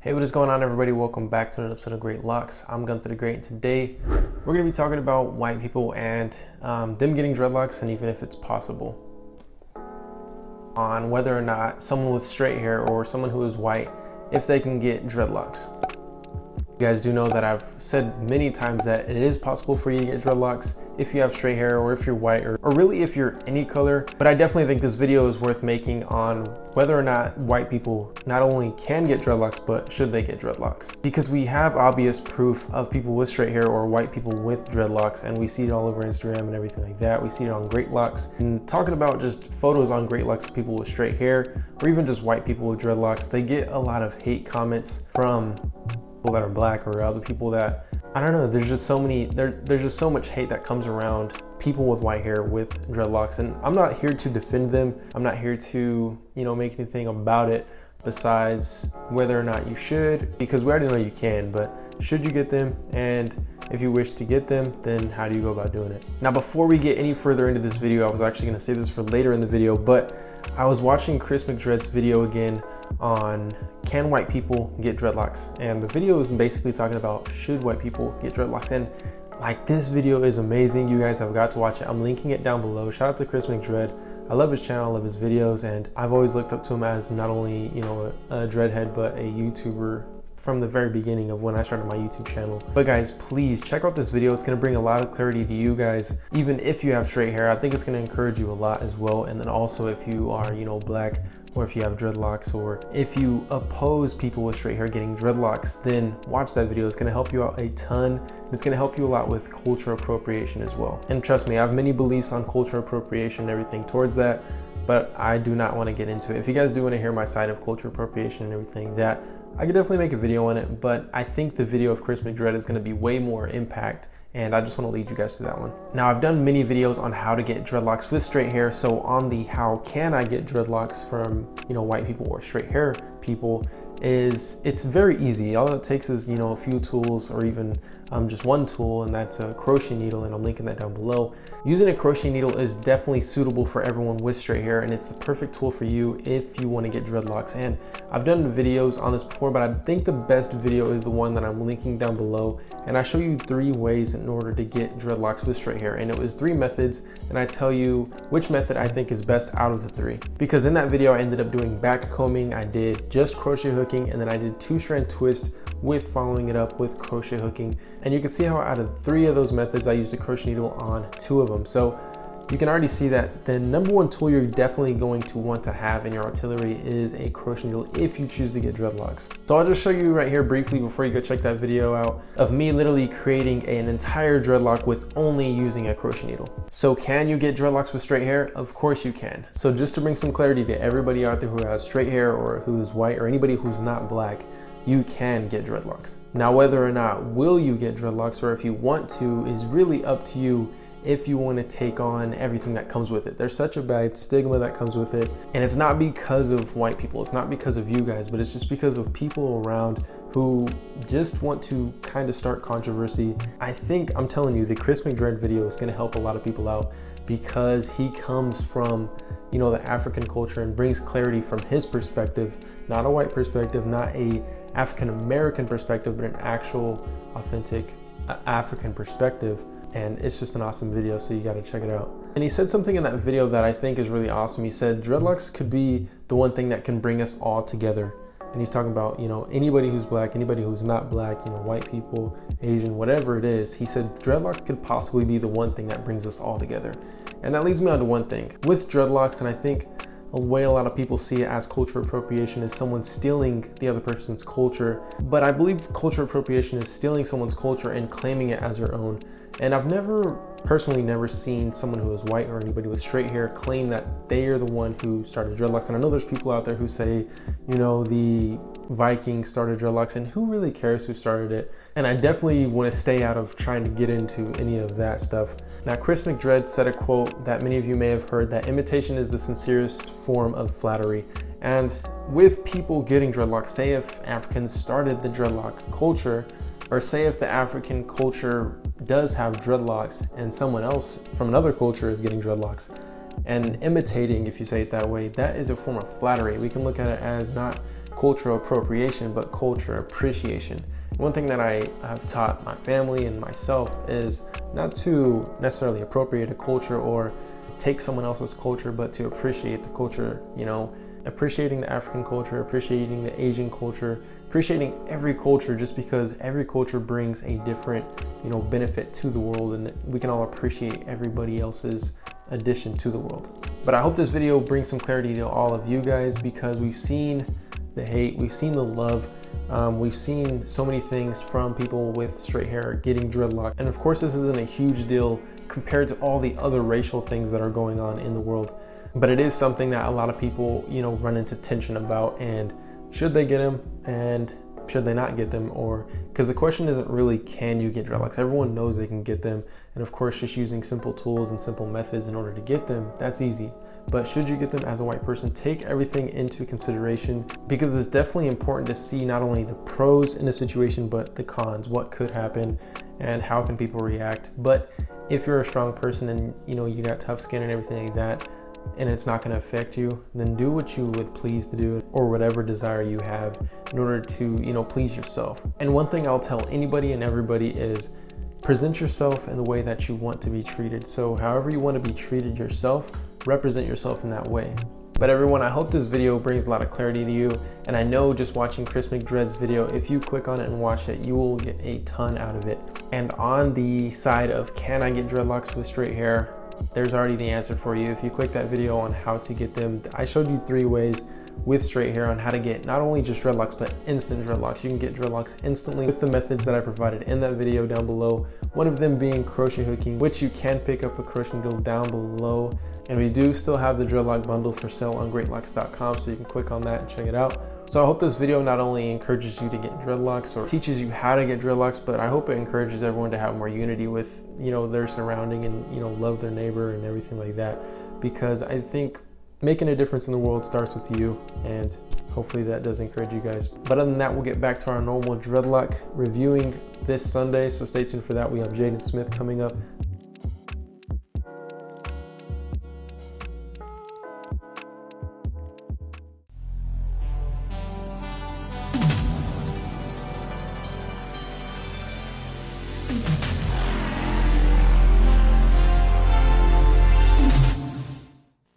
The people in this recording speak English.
Hey, what is going on, everybody? Welcome back to another episode of Greatlocs. I'm Gunther the Great, and today we're going to be talking about white people and them getting dreadlocks, and even if it's possible, on whether or not someone with straight hair or someone who is white, if they can get dreadlocks. You guys do know that I've said many times that it is possible for you to get dreadlocks if you have straight hair or if you're white or really if you're any color. But I definitely think this video is worth making on whether or not white people not only can get dreadlocks, but should they get dreadlocks. Because we have obvious proof of people with straight hair or white people with dreadlocks, and we see it all over Instagram and everything like that. We see it on Greatlocs. And talking about just photos on Greatlocs of people with straight hair or even just white people with dreadlocks, they get a lot of hate comments from people that are black or other people that, I don't know, there's just so many, there's just so much hate that comes around people with white hair with dreadlocks. And I'm not here to defend them. I'm not here to, make anything about it besides whether or not you should, because we already know you can, but should you get them? And if you wish to get them, then how do you go about doing it? Now, before we get any further into this video, I was actually gonna save this for later in the video, but I was watching Chris McDread's video again on can white people get dreadlocks, and the video is basically talking about should white people get dreadlocks. And like, this video is amazing. You guys have got to watch it. I'm linking it down below. Shout out to Chris McDread. I love his channel, I love his videos, and I've always looked up to him as not only a dreadhead but a YouTuber from the very beginning of when I started my YouTube channel. But guys, please check out this video. It's gonna bring a lot of clarity to you guys. Even if you have straight hair, I think it's gonna encourage you a lot as well. And then also if you are, black, or if you have dreadlocks, or if you oppose people with straight hair getting dreadlocks, then watch that video. It's gonna help you out a ton. It's gonna help you a lot with culture appropriation as well. And trust me, I have many beliefs on culture appropriation and everything towards that, but I do not wanna get into it. If you guys do wanna hear my side of culture appropriation and everything, that I could definitely make a video on it, but I think the video of Chris McDread is gonna be way more impact, and I just wanna lead you guys to that one. Now, I've done many videos on how to get dreadlocks with straight hair, so on the how can I get dreadlocks from, white people or straight hair people, it's very easy. All it takes is, a few tools, or even just one tool, and that's a crochet needle, and I'm linking that down below. Using a crochet needle is definitely suitable for everyone with straight hair, and it's the perfect tool for you if you want to get dreadlocks. And I've done videos on this before, but I think the best video is the one that I'm linking down below, and I show you 3 ways in order to get dreadlocks with straight hair. And it was 3 methods, and I tell you which method I think is best out of the 3. Because in that video I ended up doing back combing, I did just crochet hooking, and then I did 2-strand twist with following it up with crochet hooking. And you can see how out of 3 of those methods I used a crochet needle on 2 of them. So you can already see that the number 1 tool you're definitely going to want to have in your artillery is a crochet needle if you choose to get dreadlocks. So I'll just show you right here briefly before you go check that video out of me literally creating an entire dreadlock with only using a crochet needle. So can you get dreadlocks with straight hair? Of course you can. So just to bring some clarity to everybody out there who has straight hair or who's white or anybody who's not black, you can get dreadlocks. Now, whether or not will you get dreadlocks or if you want to is really up to you if you want to take on everything that comes with it. There's such a bad stigma that comes with it, and it's not because of white people, it's not because of you guys, but it's just because of people around who just want to kind of start controversy. I think, I'm telling you, the Chris McDread video is going to help a lot of people out because he comes from the African culture and brings clarity from his perspective, not a white perspective, not a African American perspective, but an actual authentic African perspective. And it's just an awesome video, so you got to check it out. And he said something in that video that I think is really awesome. He said dreadlocks could be the one thing that can bring us all together. And he's talking about, anybody who's black, anybody who's not black, white people, Asian, whatever it is. He said dreadlocks could possibly be the one thing that brings us all together. And that leads me on to one thing. With dreadlocks, and I think the way a lot of people see it as culture appropriation is someone stealing the other person's culture. But I believe culture appropriation is stealing someone's culture and claiming it as your own. And I've personally never seen someone who is white or anybody with straight hair claim that they are the one who started dreadlocks. And I know there's people out there who say, the Vikings started dreadlocks, and who really cares who started it? And I definitely want to stay out of trying to get into any of that stuff. Now, Chris McDread said a quote that many of you may have heard, that imitation is the sincerest form of flattery. And with people getting dreadlocks, say if Africans started the dreadlock culture, or say if the African culture does have dreadlocks and someone else from another culture is getting dreadlocks, and imitating, if you say it that way, that is a form of flattery. We can look at it as not cultural appropriation, but culture appreciation. One thing that I have taught my family and myself is not to necessarily appropriate a culture or take someone else's culture, but to appreciate the culture, you know, appreciating the African culture, appreciating the Asian culture, appreciating every culture, just because every culture brings a different, you know, benefit to the world, and we can all appreciate everybody else's addition to the world. But I hope this video brings some clarity to all of you guys, because we've seen the hate, we've seen the love, we've seen so many things from people with straight hair getting dreadlocked. And of course, this isn't a huge deal compared to all the other racial things that are going on in the world. But it is something that a lot of people, you know, run into tension about, and should they get them and should they not get them? Or because the question isn't really, can you get dreadlocks? Everyone knows they can get them, and of course, just using simple tools and simple methods in order to get them, that's easy. But should you get them as a white person? Take everything into consideration, because it's definitely important to see not only the pros in a situation, but the cons, what could happen and how can people react. But if you're a strong person and, you know, you got tough skin and everything like that, and it's not going to affect you, then do what you would please to do, or whatever desire you have in order to, you know, please yourself. And one thing I'll tell anybody and everybody is present yourself in the way that you want to be treated. So however you want to be treated yourself, represent yourself in that way. But everyone, I hope this video brings a lot of clarity to you. And I know just watching Chris McDread's video, if you click on it and watch it, you will get a ton out of it. And on the side of, can I get dreadlocks with straight hair? There's already the answer for you. If you click that video on how to get them, I showed you 3 ways with straight hair on how to get not only just dreadlocks, but instant dreadlocks. You can get dreadlocks instantly with the methods that I provided in that video down below. One of them being crochet hooking, which you can pick up a crochet needle down below. And we do still have the dreadlock bundle for sale on greatlocks.com, so you can click on that and check it out. So I hope this video not only encourages you to get dreadlocks or teaches you how to get dreadlocks, but I hope it encourages everyone to have more unity with, you know, their surrounding, and, you know, love their neighbor and everything like that. Because I think making a difference in the world starts with you, and hopefully that does encourage you guys. But other than that, we'll get back to our normal dreadlock reviewing this Sunday, so stay tuned for that. We have Jaden Smith coming up.